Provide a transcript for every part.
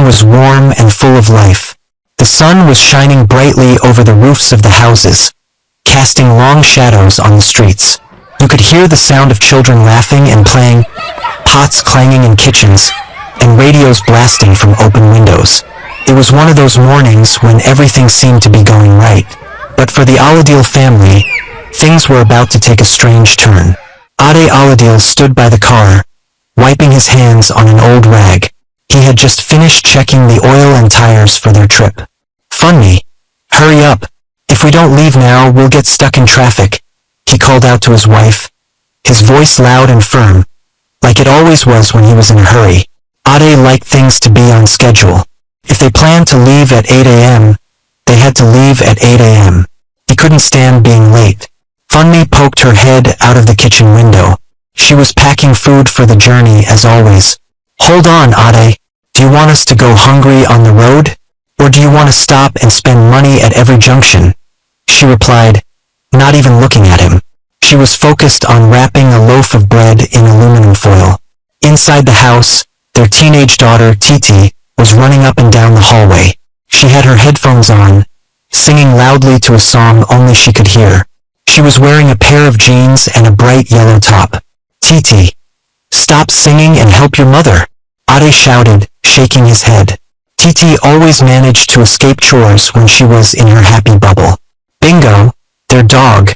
was warm and full of life. The sun was shining brightly over the roofs of the houses, casting long shadows on the streets. You could hear the sound of children laughing and playing, pots clanging in kitchens, and radios blasting from open windows. It was one of those mornings when everything seemed to be going right. But for the Aladil family, things were about to take a strange turn. Ade Aladil stood by the car, wiping his hands on an old rag. He had just finished checking the oil and tires for their trip. "Funmi, hurry up. If we don't leave now, we'll get stuck in traffic," he called out to his wife, his voice loud and firm, like it always was when he was in a hurry. Ade liked things to be on schedule. If they planned to leave at 8 a.m., they had to leave at 8 a.m. He couldn't stand being late. Funmi poked her head out of the kitchen window. She was packing food for the journey as always. "Hold on, Ade. Do you want us to go hungry on the road? Or do you want to stop and spend money at every junction?" She replied, not even looking at him. She was focused on wrapping a loaf of bread in aluminum foil. Inside the house, their teenage daughter, Titi, was running up and down the hallway. She had her headphones on, singing loudly to a song only she could hear. She was wearing a pair of jeans and a bright yellow top. "Titi, stop singing and help your mother," Ade shouted, shaking his head. Titi always managed to escape chores when she was in her happy bubble. Bingo, their dog,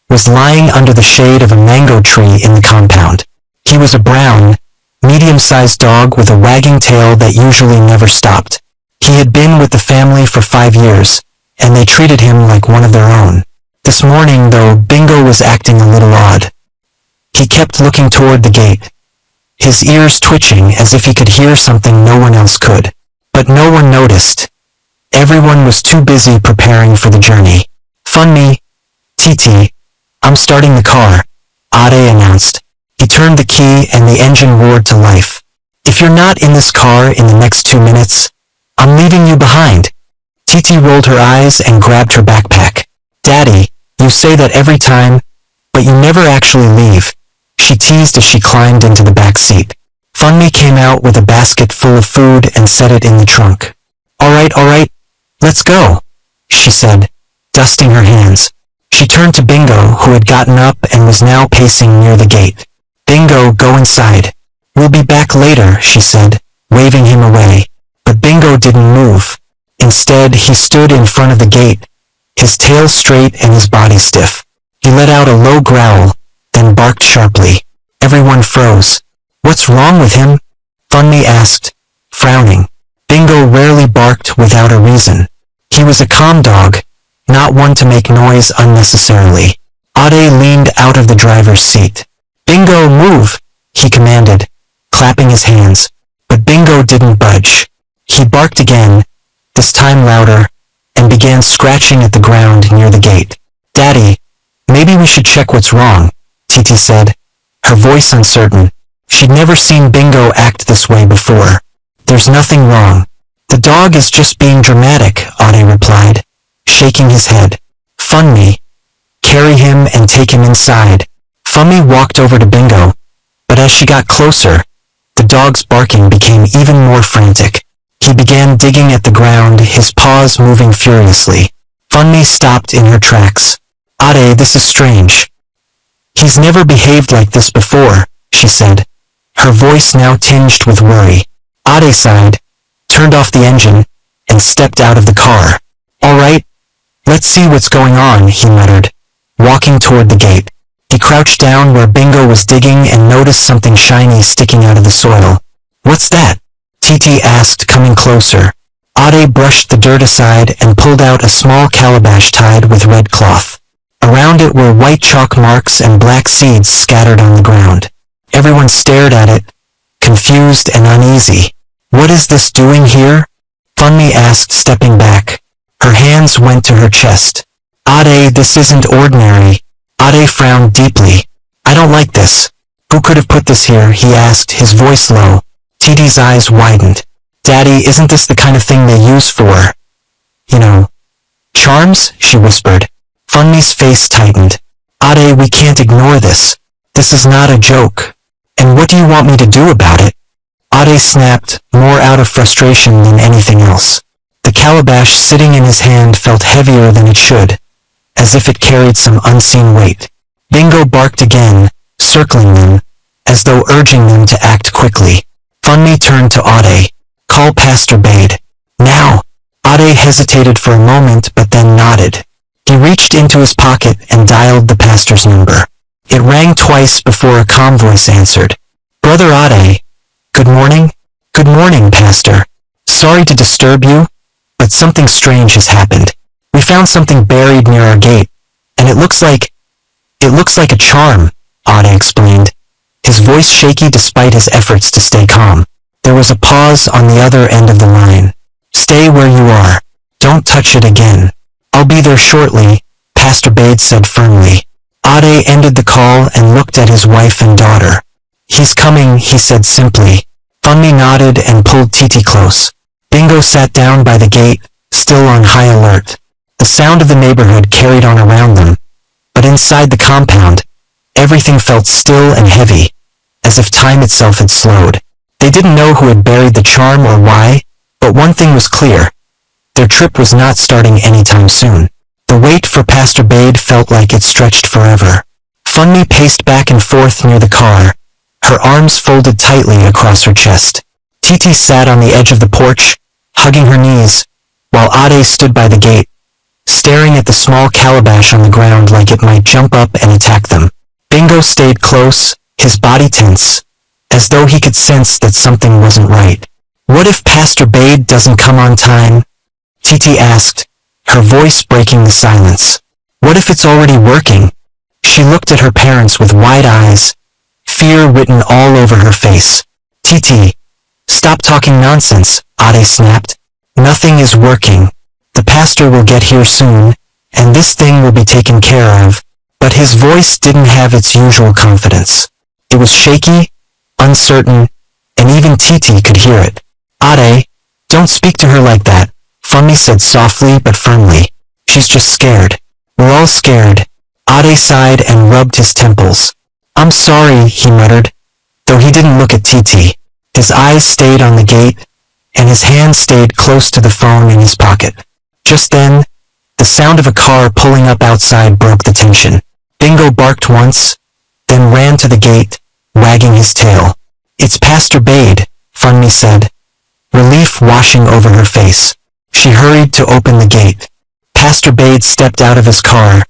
was lying under the shade of a mango tree in the compound. He was a brown, medium-sized dog with a wagging tail that usually never stopped. He had been with the family for 5 years, and they treated him like one of their own. This morning, though, Bingo was acting a little odd. He kept looking toward the gate, his ears twitching as if he could hear something no one else could. But no one noticed. Everyone was too busy preparing for the journey. "Funmi, Titi, I'm starting the car," Ade announced. He turned the key and the engine roared to life. "If you're not in this car in the next 2 minutes, I'm leaving you behind." Titi rolled her eyes and grabbed her backpack. "Daddy, you say that every time, but you never actually leave," she teased as she climbed into the back seat. Funmi came out with a basket full of food and set it in the trunk. All right, let's go," she said, dusting her hands. She turned to Bingo, who had gotten up and was now pacing near the gate. "Bingo, go inside. We'll be back later," she said, waving him away. But Bingo didn't move. Instead, he stood in front of the gate, his tail straight and his body stiff. He let out a low growl, then barked sharply. Everyone froze. "What's wrong with him?" Funmi asked, frowning. Bingo rarely barked without a reason. He was a calm dog, not one to make noise unnecessarily. Ade leaned out of the driver's seat. "Bingo, move," he commanded, clapping his hands. But Bingo didn't budge. He barked again, this time louder, and began scratching at the ground near the gate. "Daddy, maybe we should check what's wrong," Titi said, her voice uncertain. She'd never seen Bingo act this way before. "There's nothing wrong. The dog is just being dramatic," Ade replied, shaking his head. "Funmi, carry him and take him inside." Funmi walked over to Bingo, but as she got closer, the dog's barking became even more frantic. He began digging at the ground, his paws moving furiously. Funmi stopped in her tracks. "Ade, this is strange. He's never behaved like this before," she said, her voice now tinged with worry. Ade sighed, turned off the engine, and stepped out of the car. "All right, let's see what's going on," he muttered, walking toward the gate. He crouched down where Bingo was digging and noticed something shiny sticking out of the soil. "What's that?" Titi asked, coming closer. Ade brushed the dirt aside and pulled out a small calabash tied with red cloth. Around it were white chalk marks and black seeds scattered on the ground. Everyone stared at it, confused and uneasy. "What is this doing here?" Funmi asked, stepping back. Her hands went to her chest. "Ade, this isn't ordinary." Ade frowned deeply. "I don't like this. Who could have put this here?" he asked, his voice low. Titi's eyes widened. "Daddy, isn't this the kind of thing they use for, charms?" she whispered. Funmi's face tightened. "Ade, we can't ignore this. This is not a joke. And what do you want me to do about it?" Ade snapped, more out of frustration than anything else. The calabash sitting in his hand felt heavier than it should, as if it carried some unseen weight. Bingo barked again, circling them, as though urging them to act quickly. Funmi turned to Ade. Call Pastor Bade. Now! Ade hesitated for a moment but then nodded. He reached into his pocket and dialed the pastor's number. It rang twice before a calm voice answered. Brother Ade. Good morning? Good morning, Pastor. Sorry to disturb you, but something strange has happened. We found something buried near our gate, and it looks like a charm, Ade explained, his voice shaky despite his efforts to stay calm. There was a pause on the other end of the line. Stay where you are. Don't touch it again. I'll be there shortly, Pastor Bade said firmly. Ade ended the call and looked at his wife and daughter. He's coming, he said simply. Funmi nodded and pulled Titi close. Bingo sat down by the gate, still on high alert. The sound of the neighborhood carried on around them, but inside the compound, everything felt still and heavy, as if time itself had slowed. They didn't know who had buried the charm or why, but one thing was clear. Their trip was not starting anytime soon. The wait for Pastor Bade felt like it stretched forever. Funmi paced back and forth near the car, her arms folded tightly across her chest. Titi sat on the edge of the porch, hugging her knees, while Ade stood by the gate, staring at the small calabash on the ground like it might jump up and attack them. Bingo stayed close, his body tense, as though he could sense that something wasn't right. What if Pastor Bade doesn't come on time? Titi asked, her voice breaking the silence. What if it's already working? She looked at her parents with wide eyes, fear written all over her face. Titi, stop talking nonsense, Ade snapped. Nothing is working. The pastor will get here soon, and this thing will be taken care of, but his voice didn't have its usual confidence. It was shaky, uncertain, and even Titi could hear it. Ade, don't speak to her like that, Funmi said softly but firmly. She's just scared. We're all scared. Ade sighed and rubbed his temples. I'm sorry, he muttered, though he didn't look at Titi. His eyes stayed on the gate, and his hand stayed close to the phone in his pocket. Just then, the sound of a car pulling up outside broke the tension. Bingo barked once, then ran to the gate, wagging his tail. It's Pastor Bade, Funmi said, relief washing over her face. She hurried to open the gate. Pastor Bade stepped out of his car,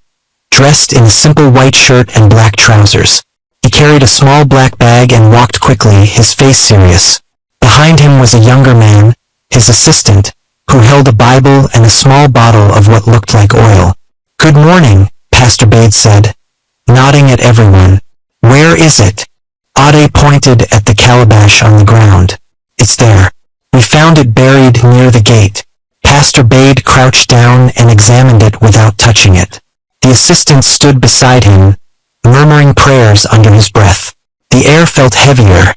dressed in a simple white shirt and black trousers. He carried a small black bag and walked quickly, his face serious. Behind him was a younger man, his assistant, who held a Bible and a small bottle of what looked like oil. Good morning, Pastor Bade said, nodding at everyone. Where is it? Ade pointed at the calabash on the ground. It's there. We found it buried near the gate. Pastor Bade crouched down and examined it without touching it. The assistant stood beside him, murmuring prayers under his breath. The air felt heavier,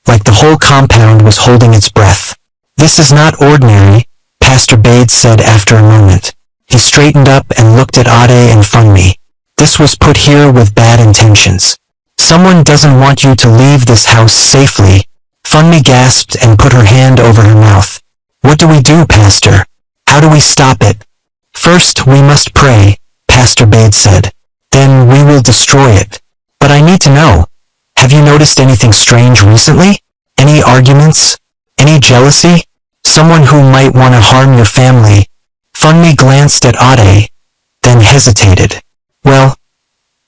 like the whole compound was holding its breath. This is not ordinary, Pastor Bade said after a moment. He straightened up and looked at Ade and Funmi. This was put here with bad intentions. Someone doesn't want you to leave this house safely. Funmi gasped and put her hand over her mouth. What do we do, Pastor? How do we stop it? First we must pray, Pastor Bade said. Then we will destroy it. But I need to know. Have you noticed anything strange recently? Any arguments? Any jealousy? Someone who might want to harm your family? Funmi glanced at Ade, then hesitated. Well,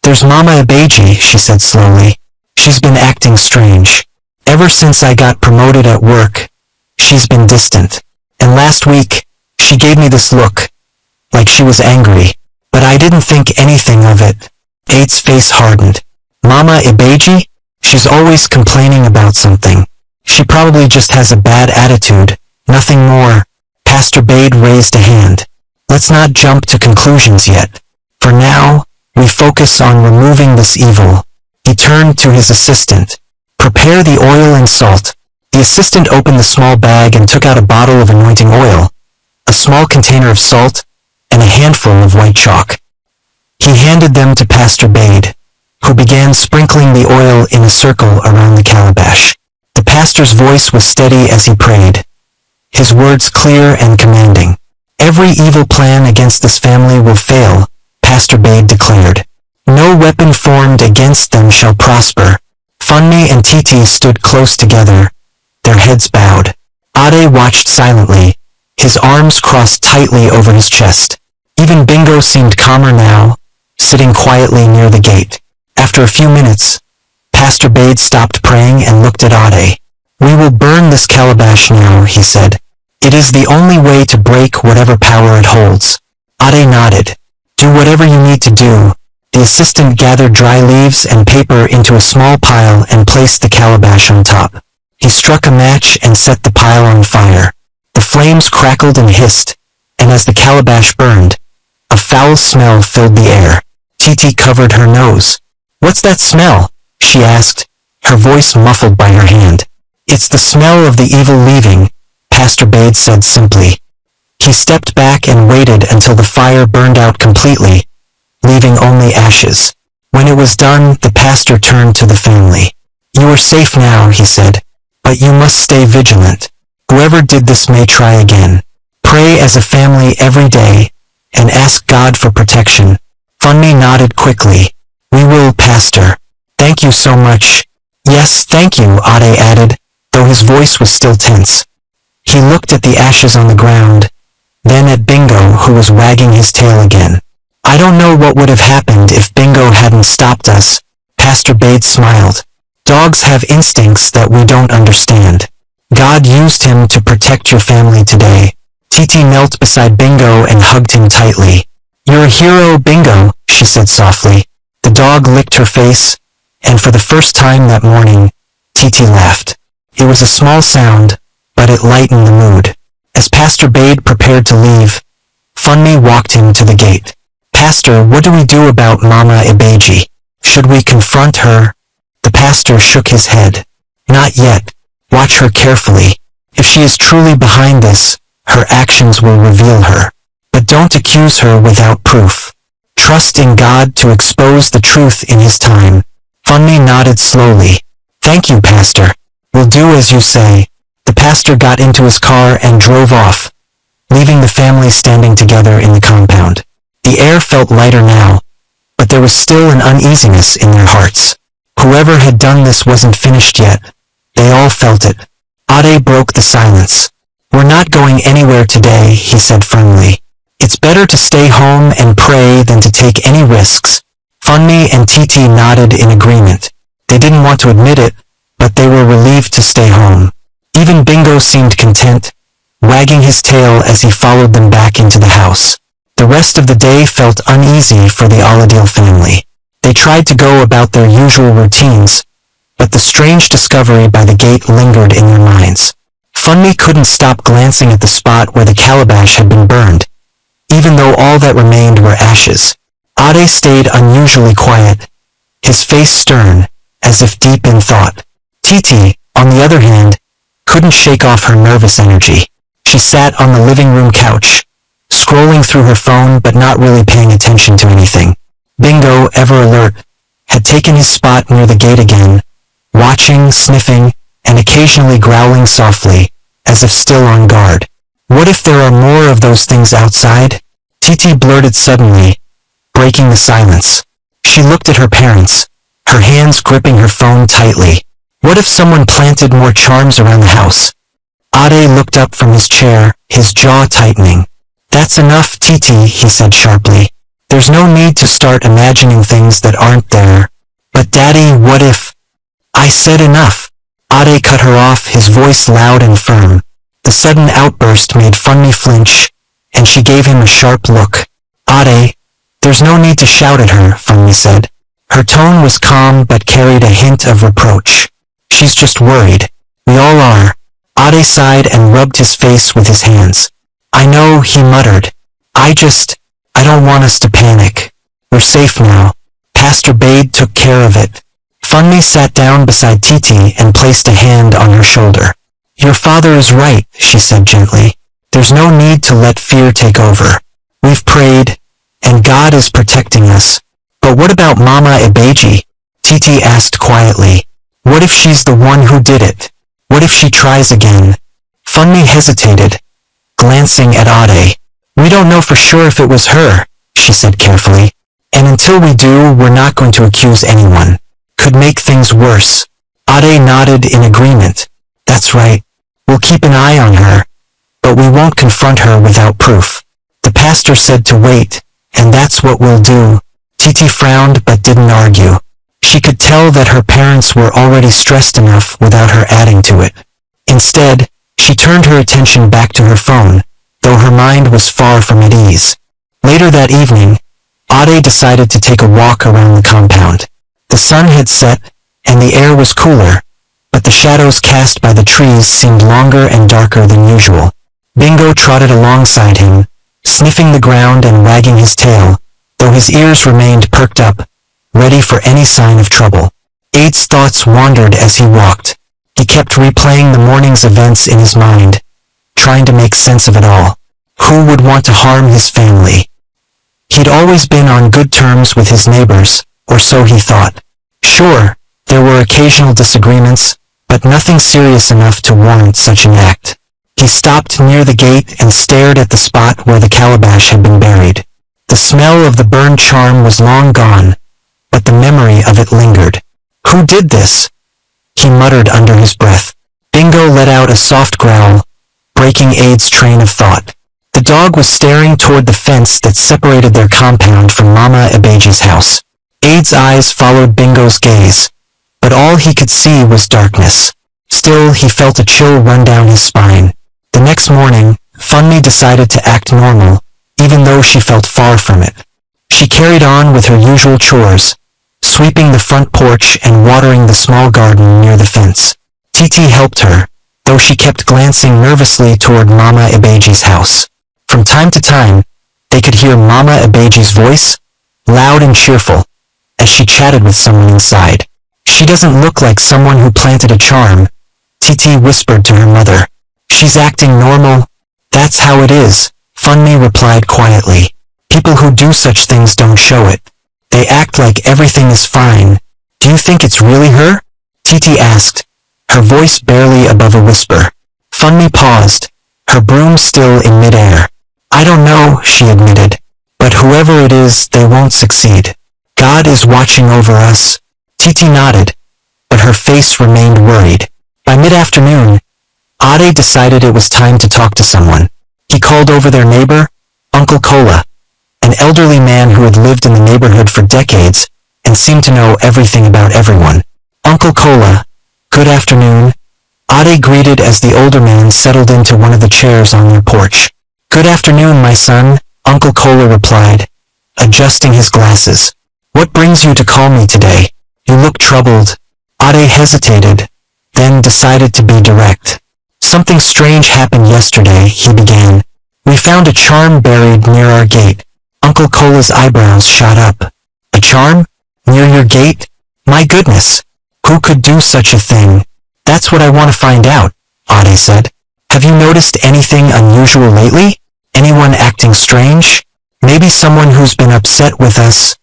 there's Mama Abeji, she said slowly. She's been acting strange. Ever since I got promoted at work, she's been distant. And last week, she gave me this look, like she was angry. But I didn't think anything of it. Ade's face hardened. Mama Ibeji? She's always complaining about something. She probably just has a bad attitude, nothing more. Pastor Bade raised a hand. Let's not jump to conclusions yet. For now, we focus on removing this evil. He turned to his assistant. Prepare the oil and salt. The assistant opened the small bag and took out a bottle of anointing oil, a small container of salt, and a handful of white chalk. He handed them to Pastor Bade, who began sprinkling the oil in a circle around the calabash. The pastor's voice was steady as he prayed, his words clear and commanding. Every evil plan against this family will fail, Pastor Bade declared. No weapon formed against them shall prosper. Funmi and Titi stood close together, their heads bowed. Ade watched silently, his arms crossed tightly over his chest. Even Bingo seemed calmer now, sitting quietly near the gate. After a few minutes, Pastor Bade stopped praying and looked at Ade. We will burn this calabash now, he said. It is the only way to break whatever power it holds. Ade nodded. Do whatever you need to do. The assistant gathered dry leaves and paper into a small pile and placed the calabash on top. He struck a match and set the pile on fire. The flames crackled and hissed, and as the calabash burned, a foul smell filled the air. Titi covered her nose. What's that smell? She asked, her voice muffled by her hand. It's the smell of the evil leaving, Pastor Bade said simply. He stepped back and waited until the fire burned out completely, leaving only ashes. When it was done, the pastor turned to the family. You are safe now, he said, but you must stay vigilant. Whoever did this may try again. Pray as a family every day, and ask God for protection. Funmi nodded quickly. We will, Pastor. Thank you so much. Yes, thank you, Ade added, though his voice was still tense. He looked at the ashes on the ground, then at Bingo, who was wagging his tail again. I don't know what would have happened if Bingo hadn't stopped us, Pastor Bade smiled. Dogs have instincts that we don't understand. God used him to protect your family today. Titi knelt beside Bingo and hugged him tightly. You're a hero, Bingo, she said softly. The dog licked her face, and for the first time that morning, Titi laughed. It was a small sound, but it lightened the mood. As Pastor Bade prepared to leave, Funmi walked him to the gate. Pastor, what do we do about Mama Ibeji? Should we confront her? The pastor shook his head. Not yet. Watch her carefully. If she is truly behind this, her actions will reveal her. But don't accuse her without proof. Trust in God to expose the truth in His time. Funmi nodded slowly. Thank you, Pastor. We'll do as you say. The pastor got into his car and drove off, leaving the family standing together in the compound. The air felt lighter now, but there was still an uneasiness in their hearts. Whoever had done this wasn't finished yet. They all felt it. Ade broke the silence. We're not going anywhere today, he said firmly. It's better to stay home and pray than to take any risks. Funmi and Titi nodded in agreement. They didn't want to admit it, but they were relieved to stay home. Even Bingo seemed content, wagging his tail as he followed them back into the house. The rest of the day felt uneasy for the Aladil family. They tried to go about their usual routines, but the strange discovery by the gate lingered in their minds. Funmi couldn't stop glancing at the spot where the calabash had been burned, even though all that remained were ashes. Ade stayed unusually quiet, his face stern, as if deep in thought. Titi, on the other hand, couldn't shake off her nervous energy. She sat on the living room couch, scrolling through her phone but not really paying attention to anything. Bingo, ever alert, had taken his spot near the gate again, watching, sniffing, and occasionally growling softly, as if still on guard. What if there are more of those things outside? Titi blurted suddenly, breaking the silence. She looked at her parents, her hands gripping her phone tightly. What if someone planted more charms around the house? Ade looked up from his chair, his jaw tightening. That's enough, Titi, he said sharply. There's no need to start imagining things that aren't there. But Daddy, what if... I said enough. Ade cut her off, his voice loud and firm. The sudden outburst made Funmi flinch, and she gave him a sharp look. Ade, there's no need to shout at her, Funmi said. Her tone was calm but carried a hint of reproach. She's just worried. We all are. Ade sighed and rubbed his face with his hands. I know, he muttered. I don't want us to panic. We're safe now. Pastor Bade took care of it. Funmi sat down beside Titi and placed a hand on her shoulder. Your father is right, she said gently. There's no need to let fear take over. We've prayed, and God is protecting us. But what about Mama Ibeji? Titi asked quietly. What if she's the one who did it? What if she tries again? Funmi hesitated, glancing at Ade. We don't know for sure if it was her, she said carefully. And until we do, we're not going to accuse anyone. Could make things worse. Ade nodded in agreement. That's right. We'll keep an eye on her, but we won't confront her without proof. The pastor said to wait, and that's what we'll do. Titi frowned but didn't argue. She could tell that her parents were already stressed enough without her adding to it. Instead, she turned her attention back to her phone, though her mind was far from at ease. Later that evening, Ade decided to take a walk around the compound. The sun had set, and the air was cooler, but the shadows cast by the trees seemed longer and darker than usual. Bingo trotted alongside him, sniffing the ground and wagging his tail, though his ears remained perked up, ready for any sign of trouble. Ade's thoughts wandered as he walked. He kept replaying the morning's events in his mind, trying to make sense of it all. Who would want to harm his family? He'd always been on good terms with his neighbors, or so he thought. Sure, there were occasional disagreements, but nothing serious enough to warrant such an act. He stopped near the gate and stared at the spot where the calabash had been buried. The smell of the burned charm was long gone, but the memory of it lingered. Who did this? He muttered under his breath. Bingo let out a soft growl, breaking Ade's train of thought. The dog was staring toward the fence that separated their compound from Mama Abeji's house. Ade's eyes followed Bingo's gaze, but all he could see was darkness. Still, he felt a chill run down his spine. The next morning, Funmi decided to act normal, even though she felt far from it. She carried on with her usual chores, sweeping the front porch and watering the small garden near the fence. Titi helped her, though she kept glancing nervously toward Mama Abeji's house. From time to time, they could hear Mama Abeji's voice, loud and cheerful, as she chatted with someone inside. She doesn't look like someone who planted a charm, Titi whispered to her mother. She's acting normal. That's how it is, Funmi replied quietly. People who do such things don't show it. They act like everything is fine. Do you think it's really her? Titi asked, her voice barely above a whisper. Funmi paused, her broom still in midair. I don't know, she admitted, but whoever it is, they won't succeed. God is watching over us. Titi nodded, but her face remained worried. By mid-afternoon, Ade decided it was time to talk to someone. He called over their neighbor, Uncle Kola, an elderly man who had lived in the neighborhood for decades and seemed to know everything about everyone. Uncle Kola, good afternoon, Ade greeted as the older man settled into one of the chairs on their porch. Good afternoon, my son, Uncle Kola replied, adjusting his glasses. What brings you to call me today? You look troubled. Ade hesitated, then decided to be direct. Something strange happened yesterday, he began. We found a charm buried near our gate. Uncle Kola's eyebrows shot up. A charm? Near your gate? My goodness! Who could do such a thing? That's what I want to find out, Ade said. Have you noticed anything unusual lately? Anyone acting strange? Maybe someone who's been upset with us?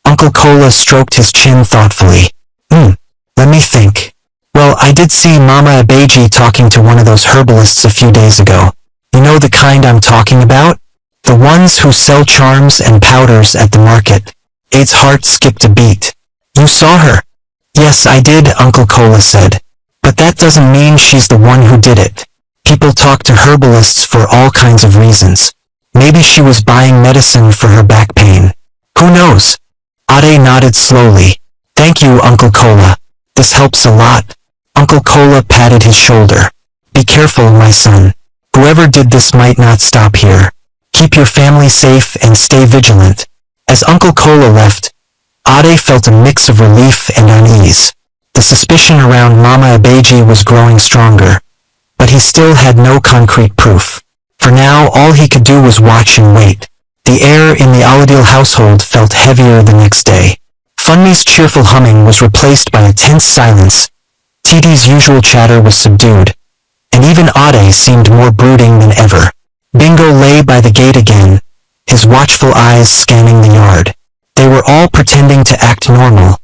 Uncle Kola stroked his chin thoughtfully. Let me think. Well, I did see Mama Abeji talking to one of those herbalists a few days ago. You know the kind I'm talking about? The ones who sell charms and powders at the market. Ade's heart skipped a beat. You saw her? Yes, I did, Uncle Kola said. But that doesn't mean she's the one who did it. People talk to herbalists for all kinds of reasons. Maybe she was buying medicine for her back pain. Who knows? Ade nodded slowly. Thank you, Uncle Kola. This helps a lot. Uncle Kola patted his shoulder. Be careful, my son. Whoever did this might not stop here. Keep your family safe and stay vigilant. As Uncle Kola left, Ade felt a mix of relief and unease. The suspicion around Mama Abeji was growing stronger, but he still had no concrete proof. For now, all he could do was watch and wait. The air in the Aladil household felt heavier the next day. Funmi's cheerful humming was replaced by a tense silence. Titi's usual chatter was subdued, and even Ade seemed more brooding than ever. Bingo lay by the gate again, his watchful eyes scanning the yard. They were all pretending to act normal,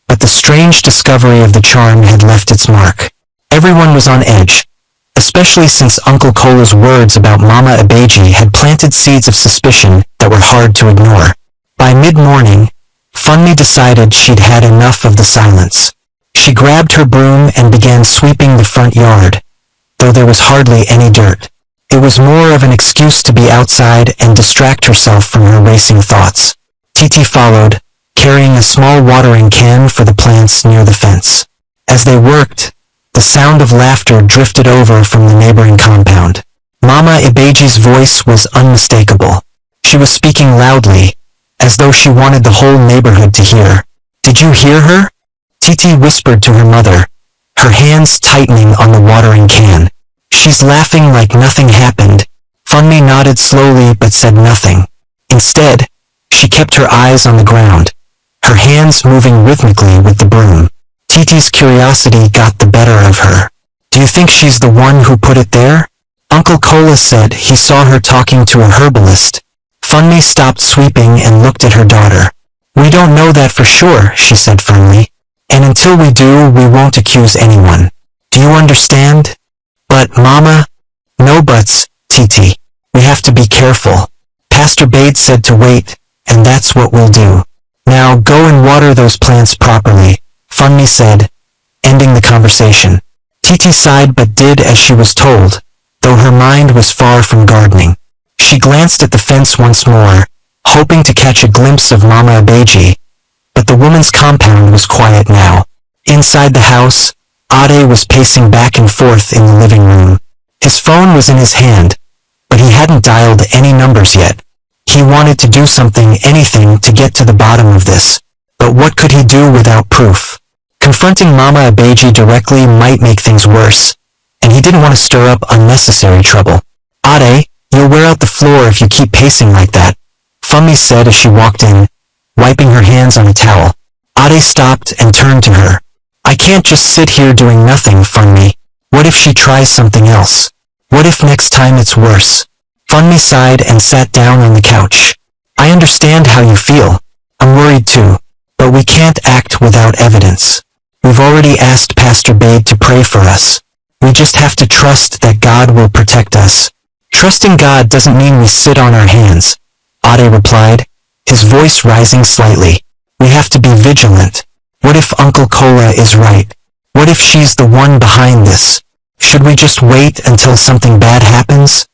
but the strange discovery of the charm had left its mark. Everyone was on edge, especially since Uncle Cola's words about Mama Abeji had planted seeds of suspicion that were hard to ignore. By mid-morning, Funmi decided she'd had enough of the silence. She grabbed her broom and began sweeping the front yard, though there was hardly any dirt. It was more of an excuse to be outside and distract herself from her racing thoughts. Titi followed, carrying a small watering can for the plants near the fence. As they worked, the sound of laughter drifted over from the neighboring compound. Mama Ibeji's voice was unmistakable. She was speaking loudly, as though she wanted the whole neighborhood to hear. "Did you hear her?" Titi whispered to her mother, her hands tightening on the watering can. "She's laughing like nothing happened." Funmi nodded slowly but said nothing. Instead, she kept her eyes on the ground, her hands moving rhythmically with the broom. Titi's curiosity got the better of her. "Do you think she's the one who put it there?" Uncle Cola said he saw her talking to a herbalist. Funmi stopped sweeping and looked at her daughter. "We don't know that for sure," she said firmly. "And until we do, we won't accuse anyone. Do you understand?" "But, Mama..." "No buts, Titi. We have to be careful. Pastor Bade said to wait, and that's what we'll do. Now go and water those plants properly," Funmi said, ending the conversation. Titi sighed but did as she was told, though her mind was far from gardening. She glanced at the fence once more, hoping to catch a glimpse of Mama Abeji, but the woman's compound was quiet now. Inside the house, Ade was pacing back and forth in the living room. His phone was in his hand, but he hadn't dialed any numbers yet. He wanted to do something, anything, to get to the bottom of this. But what could he do without proof? Confronting Mama Abeji directly might make things worse, and he didn't want to stir up unnecessary trouble. "Ade, you'll wear out the floor if you keep pacing like that," Funmi said as she walked in, wiping her hands on a towel. Ade stopped and turned to her. "I can't just sit here doing nothing, Funmi. What if she tries something else? What if next time it's worse?" Funmi sighed and sat down on the couch. "I understand how you feel. I'm worried too, but we can't act without evidence. We've already asked Pastor Bade to pray for us. We just have to trust that God will protect us." "Trusting God doesn't mean we sit on our hands," Ade replied, his voice rising slightly. "We have to be vigilant. What if Uncle Cola is right? What if she's the one behind this? Should we just wait until something bad happens?"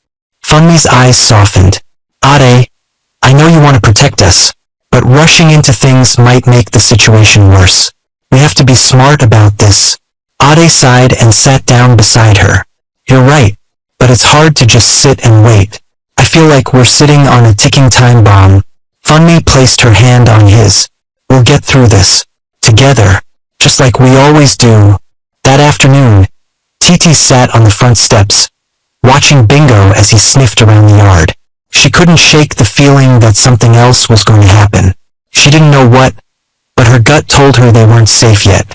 Funmi's eyes softened. "Ade, I know you want to protect us, but rushing into things might make the situation worse. We have to be smart about this." Ade sighed and sat down beside her. "You're right, but it's hard to just sit and wait. I feel like we're sitting on a ticking time bomb." Funmi placed her hand on his. "We'll get through this. Together, just like we always do." That afternoon, Titi sat on the front steps, watching Bingo as he sniffed around the yard. She couldn't shake the feeling that something else was going to happen. She didn't know what, but her gut told her they weren't safe yet.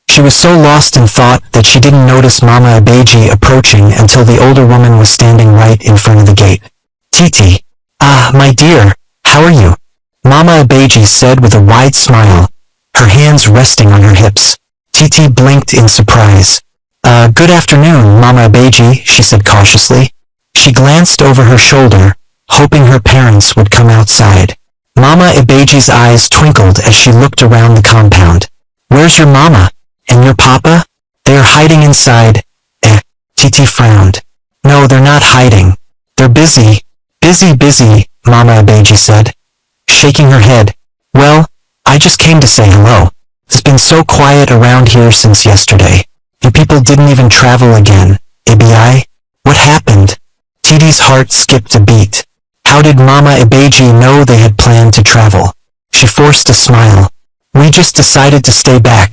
She was so lost in thought that she didn't notice Mama Abeji approaching until the older woman was standing right in front of the gate. "Titi, my dear, how are you?" Mama Abeji said with a wide smile, her hands resting on her hips. Titi blinked in surprise. Good afternoon, Mama Abeji," she said cautiously. She glanced over her shoulder, hoping her parents would come outside. Mama Abeji's eyes twinkled as she looked around the compound. "Where's your mama? And your papa? They're hiding inside." Titi frowned. "No, they're not hiding. They're busy." Busy, Mama Abeji said, shaking her head. "Well, I just came to say hello. It's been so quiet around here since yesterday. And people didn't even travel again. Abi? What happened?" Titi's heart skipped a beat. How did Mama Abeji know they had planned to travel? She forced a smile. "We just decided to stay back.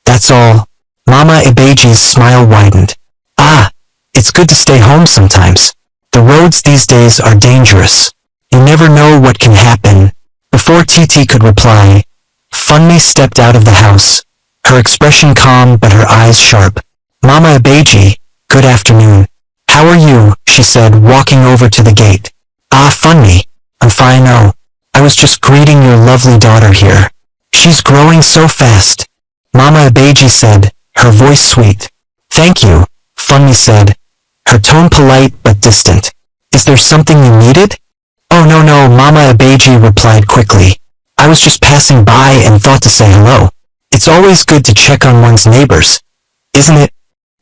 That's all." Mama Abeji's smile widened. It's good to stay home sometimes. The roads these days are dangerous. You never know what can happen." Before Titi could reply, Funmi stepped out of the house, her expression calm but her eyes sharp. "Mama Abeji, good afternoon. How are you?" she said, walking over to the gate. Funmi, I'm fine. Oh, I was just greeting your lovely daughter here. She's growing so fast," Mama Abeji said, her voice sweet. Thank you, Funny said, her tone polite but distant. Is there something you needed? Oh no, Mama Abeji replied quickly. I was just passing by and thought to say hello. It's always good to check on one's neighbors, isn't it?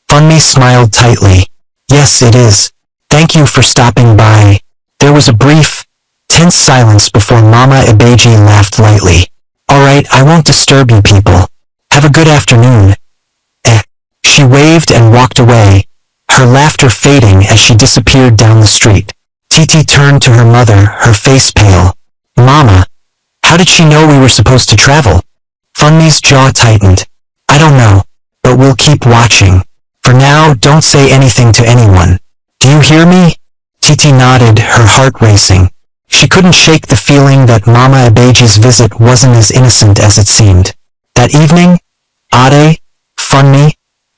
Funmi smiled tightly. Yes, it is. Thank you for stopping by. There was a brief, tense silence before Mama Abeji laughed lightly. Alright, I won't disturb you people. Have a good afternoon. She waved and walked away, her laughter fading as she disappeared down the street. Titi turned to her mother, her face pale. Mama, how did she know we were supposed to travel? Funmi's jaw tightened. I don't know, but we'll keep watching. For now, don't say anything to anyone. Do you hear me? Titi nodded, her heart racing. She couldn't shake the feeling that Mama Abeji's visit wasn't as innocent as it seemed. That evening, Ade, Funmi,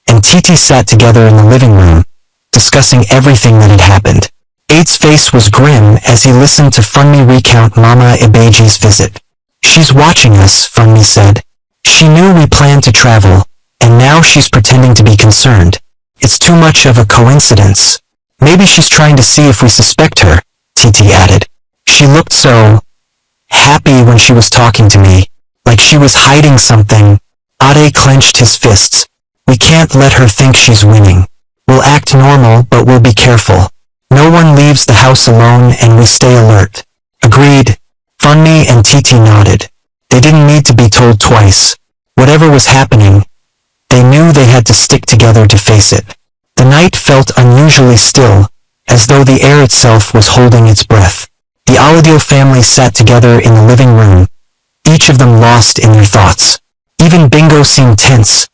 and Titi sat together in the living room, discussing everything that had happened. Ade's face was grim as he listened to Funmi recount Mama Abeji's visit. She's watching us, Funmi said. She knew we planned to travel, and now she's pretending to be concerned. It's too much of a coincidence. Maybe she's trying to see if we suspect her, Titi added. She looked so happy when she was talking to me, like she was hiding something. Ade clenched his fists. We can't let her think she's winning. We'll act normal, but we'll be careful. No one leaves the house alone and we stay alert. Agreed. Funmi and Titi nodded. They didn't need to be told twice. Whatever was happening, they knew they had to stick together to face it. The night felt unusually still, as though the air itself was holding its breath. The Aladio family sat together in the living room, each of them lost in their thoughts. Even Bingo seemed tense,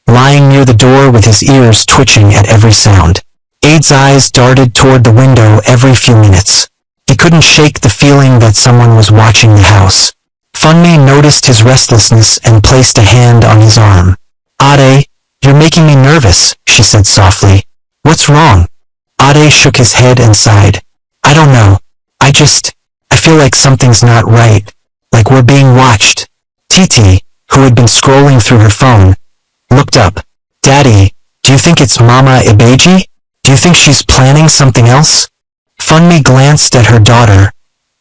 lying near the door with his ears twitching at every sound. Ade's eyes darted toward the window every few minutes. He couldn't shake the feeling that someone was watching the house. Funmi noticed his restlessness and placed a hand on his arm. Ade, you're making me nervous, she said softly. What's wrong? Ade shook his head and sighed. I don't know. I feel like something's not right, like we're being watched. Titi, who had been scrolling through her phone, looked up. Daddy, do you think it's Mama Abeji? Do you think she's planning something else? Funmi glanced at her daughter,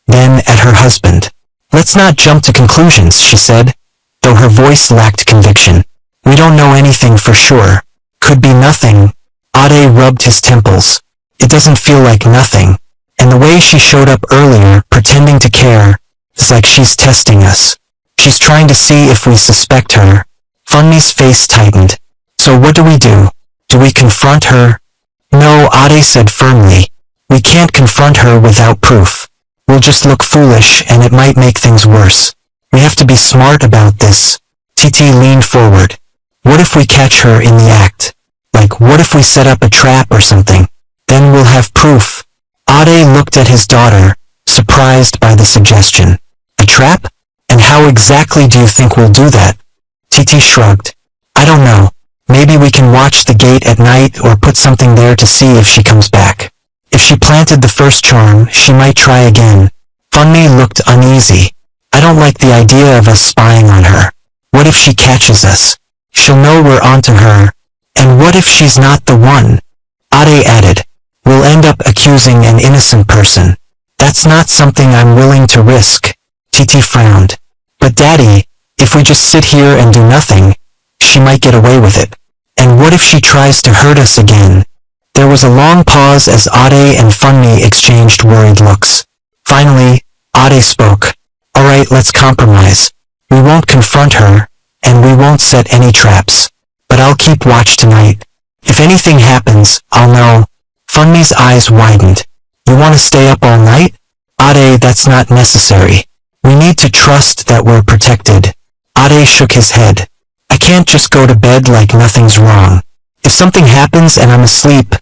then at her husband. Let's not jump to conclusions, she said, though her voice lacked conviction. We don't know anything for sure. Could be nothing. Ade rubbed his temples. It doesn't feel like nothing. And the way she showed up earlier, pretending to care, is like she's testing us. She's trying to see if we suspect her. Funmi's face tightened. So what do? Do we confront her? No, Ade said firmly. We can't confront her without proof. We'll just look foolish and it might make things worse. We have to be smart about this. Titi leaned forward. What if we catch her in the act? Like, what if we set up a trap or something? Then we'll have proof. Ade looked at his daughter, surprised by the suggestion. A trap? And how exactly do you think we'll do that? Titi shrugged. I don't know. Maybe we can watch the gate at night or put something there to see if she comes back. If she planted the first charm, she might try again. Funmi looked uneasy. I don't like the idea of us spying on her. What if she catches us? She'll know we're onto her. And what if she's not the one? Ade added. We'll end up accusing an innocent person. That's not something I'm willing to risk. Titi frowned. But Daddy, if we just sit here and do nothing, she might get away with it. And what if she tries to hurt us again? There was a long pause as Ade and Funmi exchanged worried looks. Finally, Ade spoke. Alright, let's compromise. We won't confront her, and we won't set any traps. But I'll keep watch tonight. If anything happens, I'll know. Funmi's eyes widened. You want to stay up all night? Ade, that's not necessary. We need to trust that we're protected. Ade shook his head. I can't just go to bed like nothing's wrong. If something happens and I'm asleep,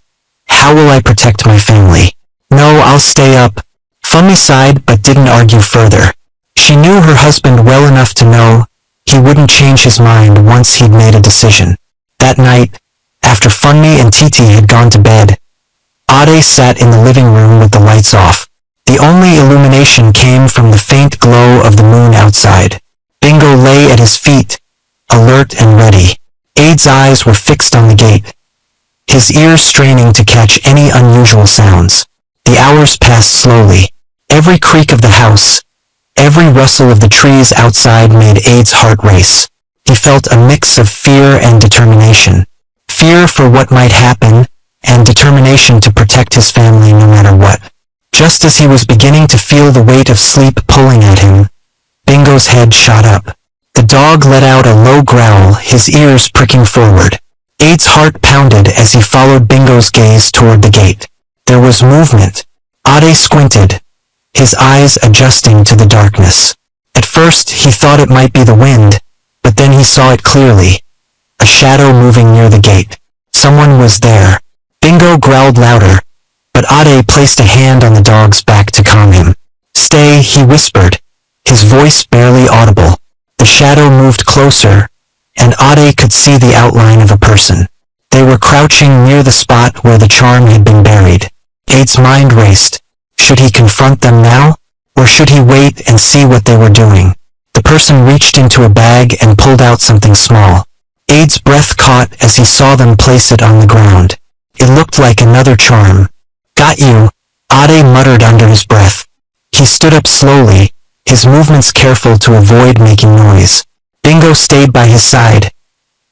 how will I protect my family? No, I'll stay up. Funmi sighed but didn't argue further. She knew her husband well enough to know he wouldn't change his mind once he'd made a decision. That night, after Funmi and Titi had gone to bed, Ade sat in the living room with the lights off. The only illumination came from the faint glow of the moon outside. Bingo lay at his feet, alert and ready. Ade's eyes were fixed on the gate, his ears straining to catch any unusual sounds. The hours passed slowly. Every creak of the house, every rustle of the trees outside made Ade's heart race. He felt a mix of fear and determination. Fear for what might happen, and determination to protect his family no matter what. Just as he was beginning to feel the weight of sleep pulling at him, Bingo's head shot up. The dog let out a low growl, his ears pricking forward. Ade's heart pounded as he followed Bingo's gaze toward the gate. There was movement. Ade squinted, his eyes adjusting to the darkness. At first, he thought it might be the wind, but then he saw it clearly. A shadow moving near the gate. Someone was there. Bingo growled louder, but Ade placed a hand on the dog's back to calm him. "Stay," he whispered, his voice barely audible. The shadow moved closer, and Ade could see the outline of a person. They were crouching near the spot where the charm had been buried. Ade's mind raced. Should he confront them now, or should he wait and see what they were doing? The person reached into a bag and pulled out something small. Ade's breath caught as he saw them place it on the ground. It looked like another charm. "Got you," Ade muttered under his breath. He stood up slowly, his movements careful to avoid making noise. Bingo stayed by his side,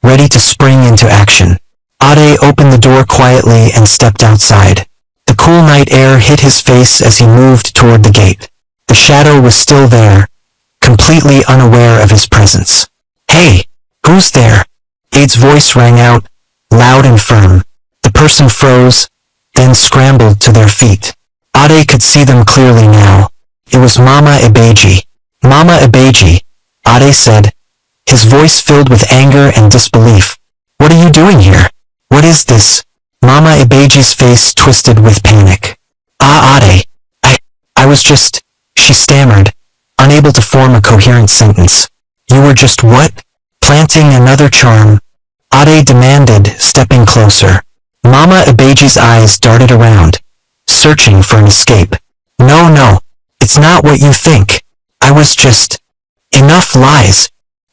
ready to spring into action. Ade opened the door quietly and stepped outside. The cool night air hit his face as he moved toward the gate. The shadow was still there, completely unaware of his presence. "Hey, who's there?" Ade's voice rang out, loud and firm. The person froze, then scrambled to their feet. Ade could see them clearly now. It was Mama Ibeji. "Mama Ibeji," Ade said, his voice filled with anger and disbelief. "What are you doing here? What is this?" Mama Ibeji's face twisted with panic. Ade, I was just," she stammered, unable to form a coherent sentence. "You were just what?" "Planting another charm," Ade demanded, stepping closer. Mama Ibeji's eyes darted around, searching for an escape. No, it's not what you think. I was just..." "Enough lies,"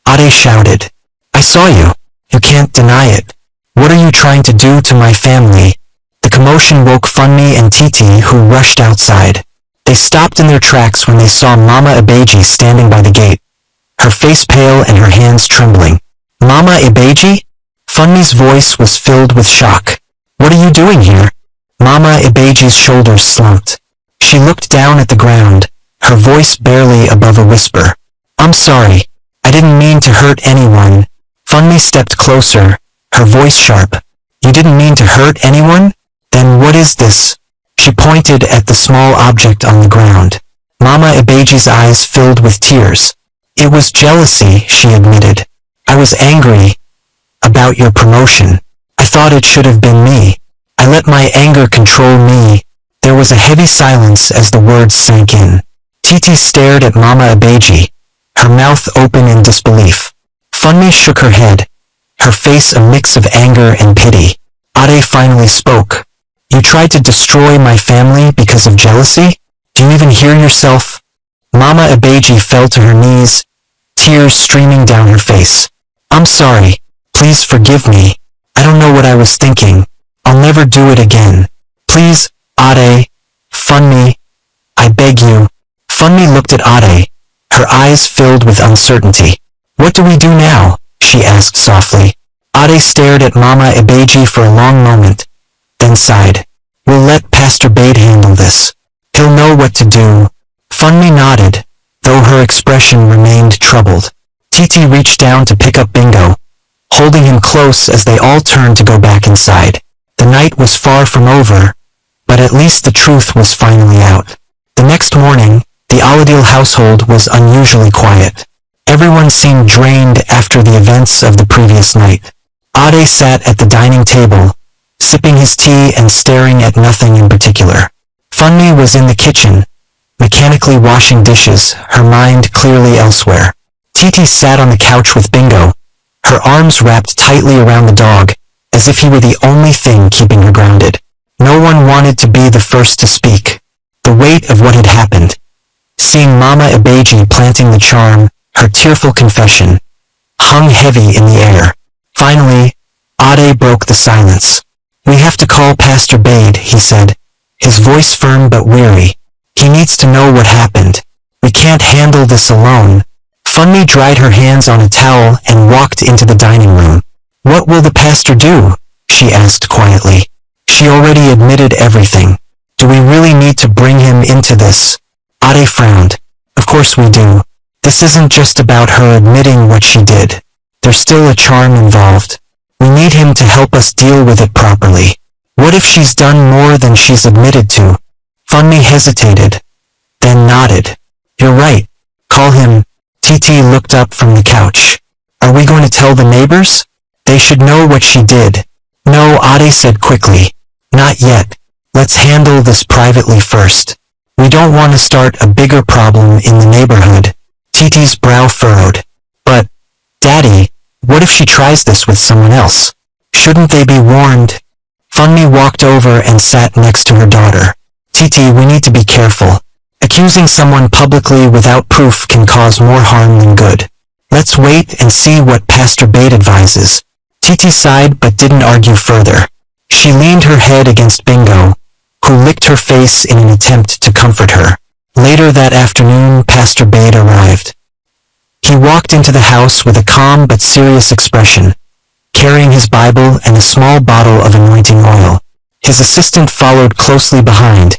Ade shouted. "I saw you. You can't deny it. What are you trying to do to my family?" The commotion woke Funmi and Titi, who rushed outside. They stopped in their tracks when they saw Mama Ibeji standing by the gate, her face pale and her hands trembling. "Mama Ibeji?" Funmi's voice was filled with shock. "What are you doing here?" Mama Ibeji's shoulders slumped. She looked down at the ground, her voice barely above a whisper. "I'm sorry. I didn't mean to hurt anyone." Funmi stepped closer, her voice sharp. "You didn't mean to hurt anyone? Then what is this?" She pointed at the small object on the ground. Mama Ibeji's eyes filled with tears. "It was jealousy," she admitted. "I was angry about your promotion. I thought it should have been me. I let my anger control me." There was a heavy silence as the words sank in. Titi stared at Mama Ibeji, her mouth open in disbelief. Funmi shook her head, her face a mix of anger and pity. Ade finally spoke. "You tried to destroy my family because of jealousy? Do you even hear yourself?" Mama Ibeji fell to her knees, tears streaming down her face. "I'm sorry. Please forgive me. I don't know what I was thinking. I'll never do it again. Please, Ade, Funmi, I beg you." Funmi looked at Ade, her eyes filled with uncertainty. "What do we do now?" she asked softly. Ade stared at Mama Ibeji for a long moment, then sighed. "We'll let Pastor Bade handle this. He'll know what to do." Funmi nodded, though her expression remained troubled. Titi reached down to pick up Bingo, holding him close as they all turned to go back inside. The night was far from over, but at least the truth was finally out. The next morning, the Aladil household was unusually quiet. Everyone seemed drained after the events of the previous night. Ade sat at the dining table, sipping his tea and staring at nothing in particular. Funmi was in the kitchen, mechanically washing dishes, her mind clearly elsewhere. Titi sat on the couch with Bingo, her arms wrapped tightly around the dog, as if he were the only thing keeping her grounded. No one wanted to be the first to speak. The weight of what had happened, seeing Mama Ibeji planting the charm, her tearful confession, hung heavy in the air. Finally, Ade broke the silence. We have to call Pastor Bade, he said, his voice firm but weary. He needs to know what happened. We can't handle this alone. Funmi dried her hands on a towel and walked into the dining room. What will the pastor do? She asked quietly. She already admitted everything. Do we really need to bring him into this? Ade frowned. Of course we do. This isn't just about her admitting what she did. There's still a charm involved. We need him to help us deal with it properly. What if she's done more than she's admitted to? Funmi hesitated, then nodded. You're right. Call him. Titi looked up from the couch. Are we going to tell the neighbors? They should know what she did. No, Ade said quickly. Not yet. Let's handle this privately first. We don't want to start a bigger problem in the neighborhood. Titi's brow furrowed. But, Daddy, what if she tries this with someone else? Shouldn't they be warned? Funmi walked over and sat next to her daughter. Titi, we need to be careful. Accusing someone publicly without proof can cause more harm than good. Let's wait and see what Pastor Bade advises. Titi sighed but didn't argue further. She leaned her head against Bingo, who licked her face in an attempt to comfort her. Later that afternoon, Pastor Bade arrived. He walked into the house with a calm but serious expression, carrying his Bible and a small bottle of anointing oil. His assistant followed closely behind,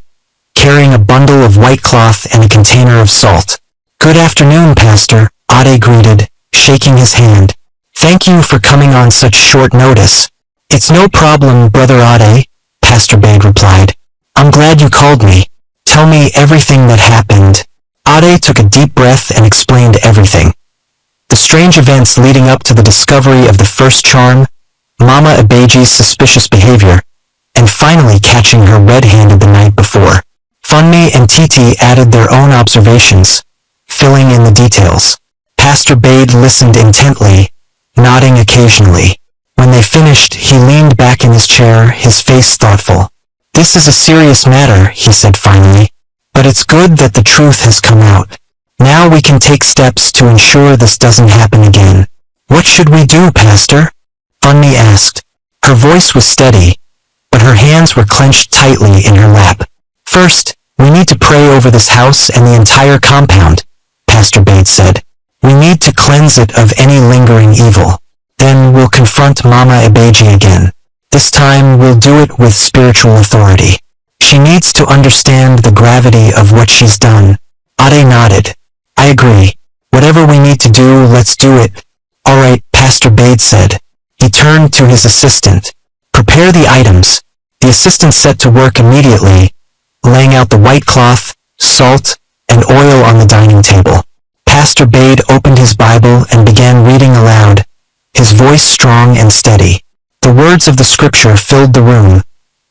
carrying a bundle of white cloth and a container of salt. Good afternoon, Pastor, Ade greeted, shaking his hand. Thank you for coming on such short notice. It's no problem, Brother Ade, Pastor Bade replied. I'm glad you called me. Tell me everything that happened. Ade took a deep breath and explained everything. The strange events leading up to the discovery of the first charm, Mama Abeji's suspicious behavior, and finally catching her red-handed the night before. Funmi and Titi added their own observations, filling in the details. Pastor Bade listened intently, nodding occasionally. When they finished, he leaned back in his chair, his face thoughtful. This is a serious matter, he said finally, but it's good that the truth has come out. Now we can take steps to ensure this doesn't happen again. What should we do, Pastor? Funmi asked. Her voice was steady, but her hands were clenched tightly in her lap. First, we need to pray over this house and the entire compound, Pastor Bade said. We need to cleanse it of any lingering evil. Then we'll confront Mama Abeji again. This time we'll do it with spiritual authority. She needs to understand the gravity of what she's done. Ade nodded. I agree. Whatever we need to do, let's do it. All right, Pastor Bade said. He turned to his assistant. Prepare the items. The assistant set to work immediately, laying out the white cloth, salt, and oil on the dining table. Pastor Bade opened his Bible and began reading aloud, his voice strong and steady. The words of the scripture filled the room,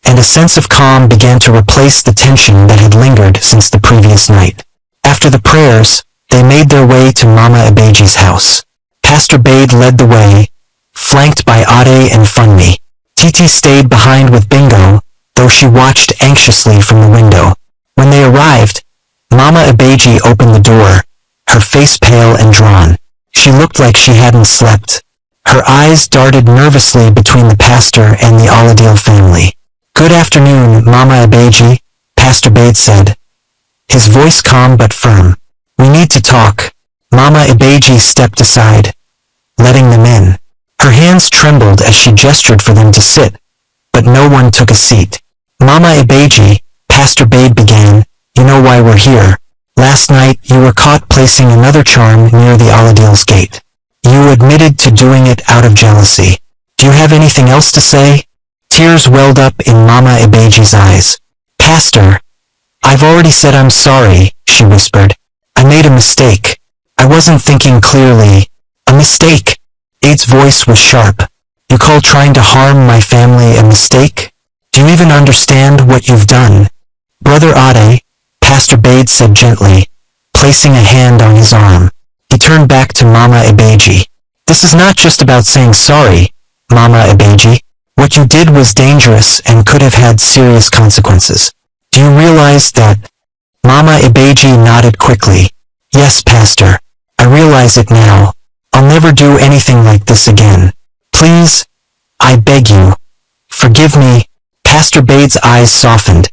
and a sense of calm began to replace the tension that had lingered since the previous night. After the prayers, they made their way to Mama Abeji's house. Pastor Bade led the way, flanked by Ade and Funmi. Titi stayed behind with Bingo, though she watched anxiously from the window. When they arrived, Mama Abeji opened the door, her face pale and drawn. She looked like she hadn't slept. Her eyes darted nervously between the pastor and the Aladil family. Good afternoon, Mama Abeji, Pastor Bade said, his voice calm but firm. We need to talk. Mama Abeji stepped aside, letting them in. Her hands trembled as she gestured for them to sit, but no one took a seat. Mama Abeji, Pastor Bade began, you know why we're here. Last night you were caught placing another charm near the Aladil's gate. You admitted to doing it out of jealousy. Do you have anything else to say? Tears welled up in Mama Abeji's eyes. Pastor, I've already said I'm sorry, she whispered. I made a mistake. I wasn't thinking clearly. A mistake. Ade's voice was sharp. You call trying to harm my family a mistake? Do you even understand what you've done? Brother Ade, Pastor Bade said gently, placing a hand on his arm. He turned back to Mama Abeji. This is not just about saying sorry, Mama Abeji. What you did was dangerous and could have had serious consequences. Do you realize that? Mama Abeji nodded quickly. Yes, Pastor. I realize it now. I'll never do anything like this again. Please, I beg you. Forgive me. Pastor Bade's eyes softened,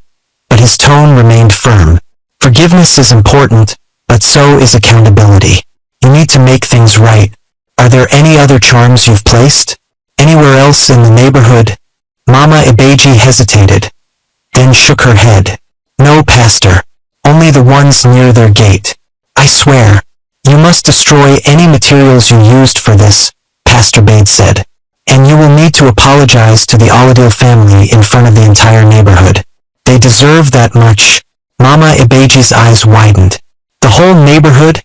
but his tone remained firm. Forgiveness is important, but so is accountability. You need to make things right. Are there any other charms you've placed? Anywhere else in the neighborhood? Mama Ibeji hesitated, then shook her head. No, Pastor. Only the ones near their gate. I swear. You must destroy any materials you used for this, Pastor Bade said. And you will need to apologize to the Aladil family in front of the entire neighborhood. They deserve that much. Mama Ibeji's eyes widened. The whole neighborhood?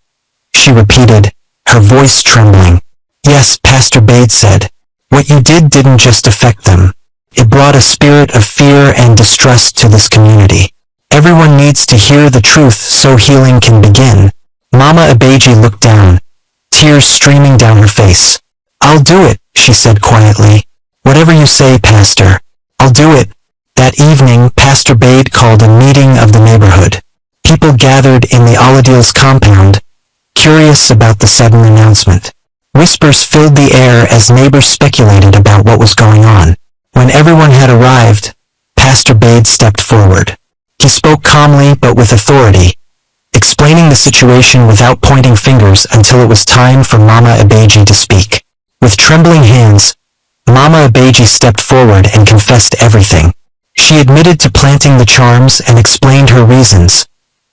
She repeated, her voice trembling. Yes, Pastor Bade said. What you did didn't just affect them. It brought a spirit of fear and distrust to this community. Everyone needs to hear the truth so healing can begin. Mama Ibeji looked down, tears streaming down her face. I'll do it, she said quietly. Whatever you say, Pastor. I'll do it. That evening, Pastor Bade called a meeting of the neighborhood. People gathered in the Aladil's compound, curious about the sudden announcement. Whispers filled the air as neighbors speculated about what was going on. When everyone had arrived, Pastor Bade stepped forward. He spoke calmly but with authority, explaining the situation without pointing fingers until it was time for Mama Ibeji to speak. With trembling hands, Mama Ibeji stepped forward and confessed everything. She admitted to planting the charms and explained her reasons,